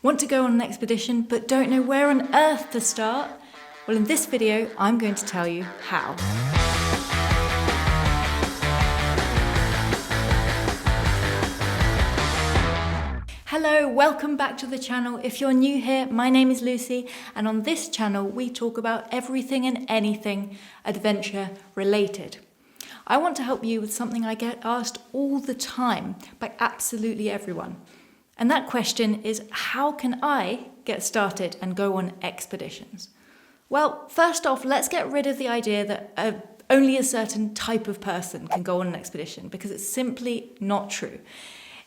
Want to go on an expedition but don't know where on earth to start? Well, in this video, I'm going to tell you how. Hello, welcome back to the channel. If you're new here, my name is Lucy, and on this channel we talk about everything and anything adventure related. I want to help you with something I get asked all the time by absolutely everyone. And that question is, how can I get started and go on expeditions? Well, first off, let's get rid of the idea that only a certain type of person can go on an expedition, because it's simply not true.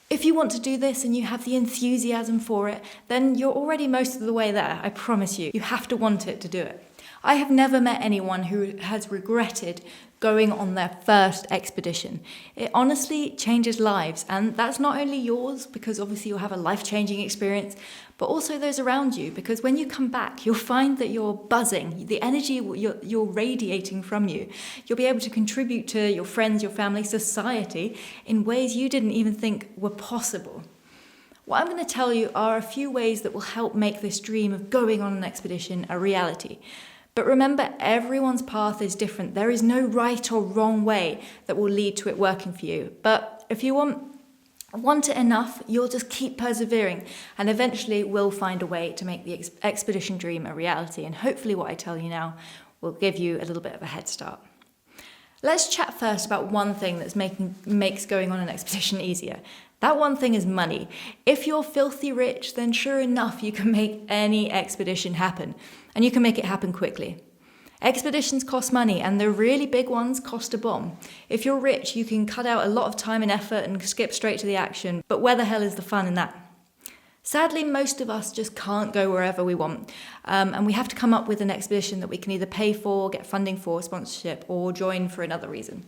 If you want to do this and you have the enthusiasm for it, then you're already most of the way there, I promise you. You have to want it to do it. I have never met anyone who has regretted going on their first expedition. It honestly changes lives, and that's not only yours, because obviously you'll have a life-changing experience, but also those around you, because when you come back, you'll find that you're buzzing, the energy you're radiating from you. You'll be able to contribute to your friends, your family, society in ways you didn't even think were possible. What I'm going to tell you are a few ways that will help make this dream of going on an expedition a reality. But remember, everyone's path is different. There is no right or wrong way that will lead to it working for you. But if you want it enough, you'll just keep persevering, and eventually we'll find a way to make the expedition dream a reality. And hopefully what I tell you now will give you a little bit of a head start. Let's chat first about one thing that makes going on an expedition easier. That one thing is money. If you're filthy rich, then sure enough, you can make any expedition happen, and you can make it happen quickly. Expeditions cost money, and the really big ones cost a bomb. If you're rich, you can cut out a lot of time and effort and skip straight to the action, but where the hell is the fun in that? Sadly, most of us just can't go wherever we want, and we have to come up with an expedition that we can either pay for, get funding for, sponsorship, or join for another reason.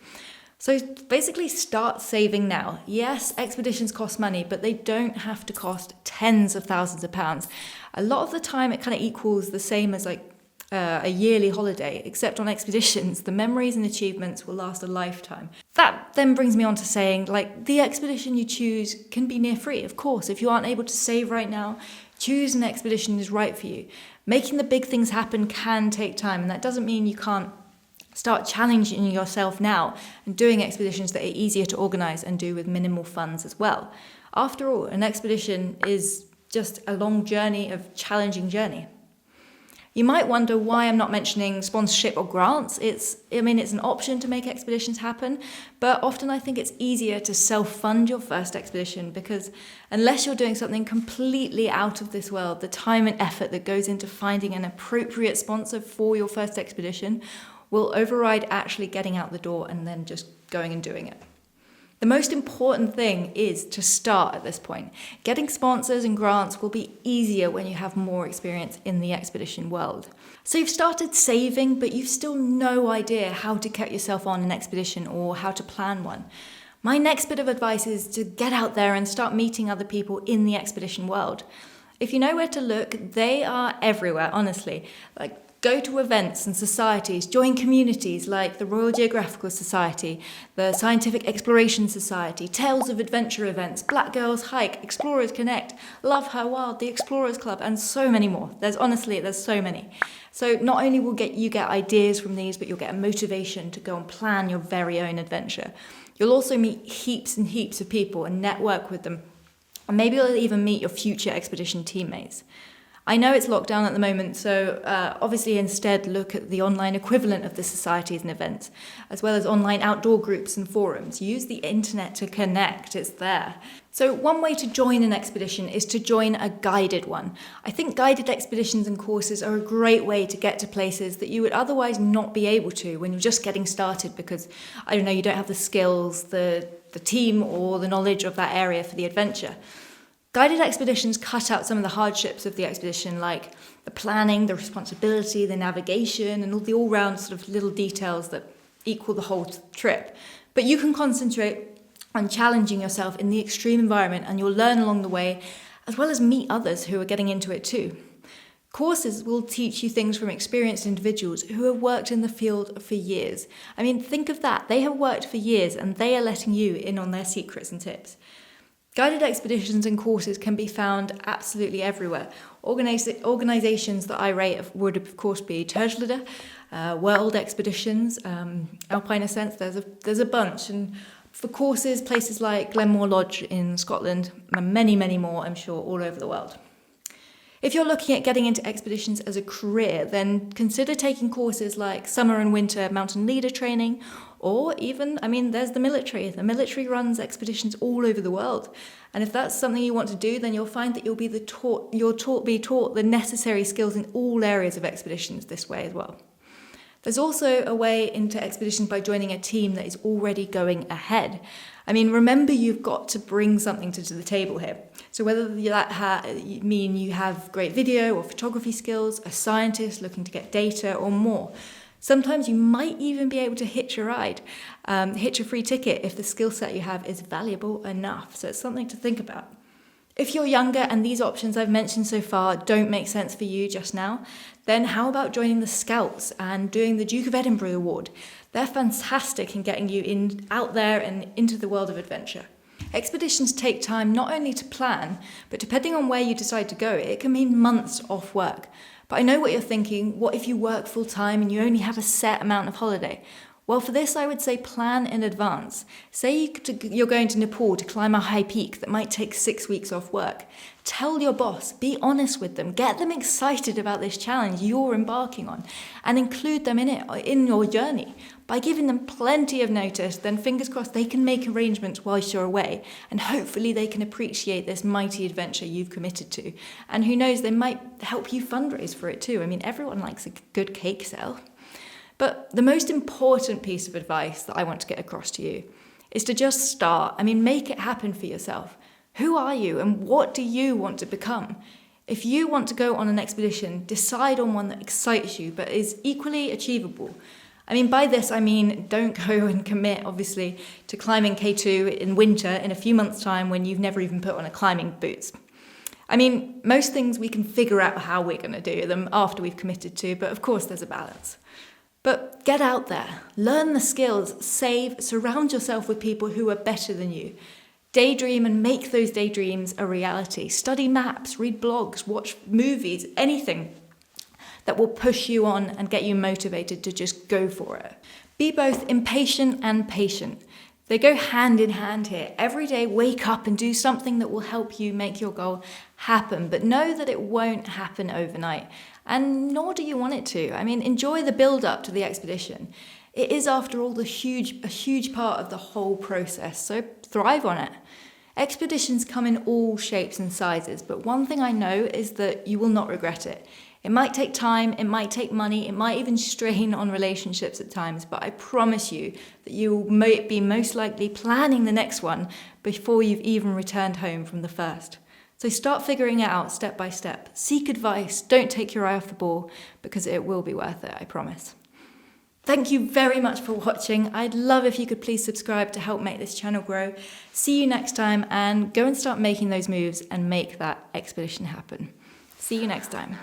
So basically start saving now. Yes, expeditions cost money, but they don't have to cost tens of thousands of pounds. A lot of the time it kind of equals the same as a yearly holiday, except on expeditions, the memories and achievements will last a lifetime. That then brings me on to saying, the expedition you choose can be near free. Of course, if you aren't able to save right now, choose an expedition that is right for you. Making the big things happen can take time, and that doesn't mean you can't start challenging yourself now and doing expeditions that are easier to organise and do with minimal funds as well. After all, an expedition is just a long journey of challenging journey. You might wonder why I'm not mentioning sponsorship or grants. It's an option to make expeditions happen, but often I think it's easier to self-fund your first expedition, because unless you're doing something completely out of this world, the time and effort that goes into finding an appropriate sponsor for your first expedition will override actually getting out the door and then just going and doing it. The most important thing is to start at this point. Getting sponsors and grants will be easier when you have more experience in the expedition world. So you've started saving, but you've still no idea how to get yourself on an expedition or how to plan one. My next bit of advice is to get out there and start meeting other people in the expedition world. If you know where to look, they are everywhere, honestly. Go to events and societies, join communities like the Royal Geographical Society, the Scientific Exploration Society, Tales of Adventure events, Black Girls Hike, Explorers Connect, Love Her Wild, the Explorers Club, and so many more. There's so many. So not only will you get ideas from these, but you'll get a motivation to go and plan your very own adventure. You'll also meet heaps and heaps of people and network with them. And maybe you'll even meet your future expedition teammates. I know it's locked down at the moment, so obviously instead look at the online equivalent of the societies and events, as well as online outdoor groups and forums. Use the internet to connect, it's there. So one way to join an expedition is to join a guided one. I think guided expeditions and courses are a great way to get to places that you would otherwise not be able to when you're just getting started, because, you don't have the skills, the team, or the knowledge of that area for the adventure. Guided expeditions cut out some of the hardships of the expedition, like the planning, the responsibility, the navigation, and all the all-round sort of little details that equal the whole trip. But you can concentrate on challenging yourself in the extreme environment, and you'll learn along the way, as well as meet others who are getting into it too. Courses will teach you things from experienced individuals who have worked in the field for years. Think of that. They have worked for years, and they are letting you in on their secrets and tips. Guided expeditions and courses can be found absolutely everywhere. Organisations that I rate would of course be Turtleder, World Expeditions, Alpine Ascents, there's a bunch. And for courses, places like Glenmore Lodge in Scotland, and many, many more, I'm sure, all over the world. If you're looking at getting into expeditions as a career, then consider taking courses like summer and winter mountain leader training, or even, there's the military. The military runs expeditions all over the world. And if that's something you want to do, then you'll find that you'll be taught the necessary skills in all areas of expeditions this way as well. There's also a way into expeditions by joining a team that is already going ahead. Remember, you've got to bring something to the table here. So whether that mean you have great video or photography skills, a scientist looking to get data or more. Sometimes you might even be able to hitch a ride, hitch a free ticket if the skill set you have is valuable enough. So it's something to think about. If you're younger and these options I've mentioned so far don't make sense for you just now, then how about joining the Scouts and doing the Duke of Edinburgh Award? They're fantastic in getting you out there and into the world of adventure. Expeditions take time not only to plan, but depending on where you decide to go, it can mean months off work. But I know what you're thinking. What if you work full time and you only have a set amount of holiday? Well, for this, I would say plan in advance. Say you're going to Nepal to climb a high peak that might take 6 weeks off work. Tell your boss, be honest with them, get them excited about this challenge you're embarking on, and include them in your journey. By giving them plenty of notice, then fingers crossed they can make arrangements whilst you're away, and hopefully they can appreciate this mighty adventure you've committed to. And who knows, they might help you fundraise for it too. Everyone likes a good cake sale. But the most important piece of advice that I want to get across to you is to just start. Make it happen for yourself. Who are you and what do you want to become? If you want to go on an expedition, decide on one that excites you but is equally achievable. By this, don't go and commit, obviously, to climbing K2 in winter in a few months' time when you've never even put on a climbing boots. Most things we can figure out how we're going to do them after we've committed to, but of course there's a balance. But get out there, learn the skills, save, surround yourself with people who are better than you. Daydream and make those daydreams a reality. Study maps, read blogs, watch movies, anything that will push you on and get you motivated to just go for it. Be both impatient and patient. They go hand in hand here. Every day, wake up and do something that will help you make your goal happen, but know that it won't happen overnight. And nor do you want it to. Enjoy the build-up to the expedition. It is, after all, a huge part of the whole process, so thrive on it. Expeditions come in all shapes and sizes, but one thing I know is that you will not regret it. It might take time, it might take money, it might even strain on relationships at times, but I promise you that you will be most likely planning the next one before you've even returned home from the first. So start figuring it out step by step. Seek advice, don't take your eye off the ball, because it will be worth it, I promise. Thank you very much for watching. I'd love if you could please subscribe to help make this channel grow. See you next time, and go and start making those moves and make that expedition happen. See you next time.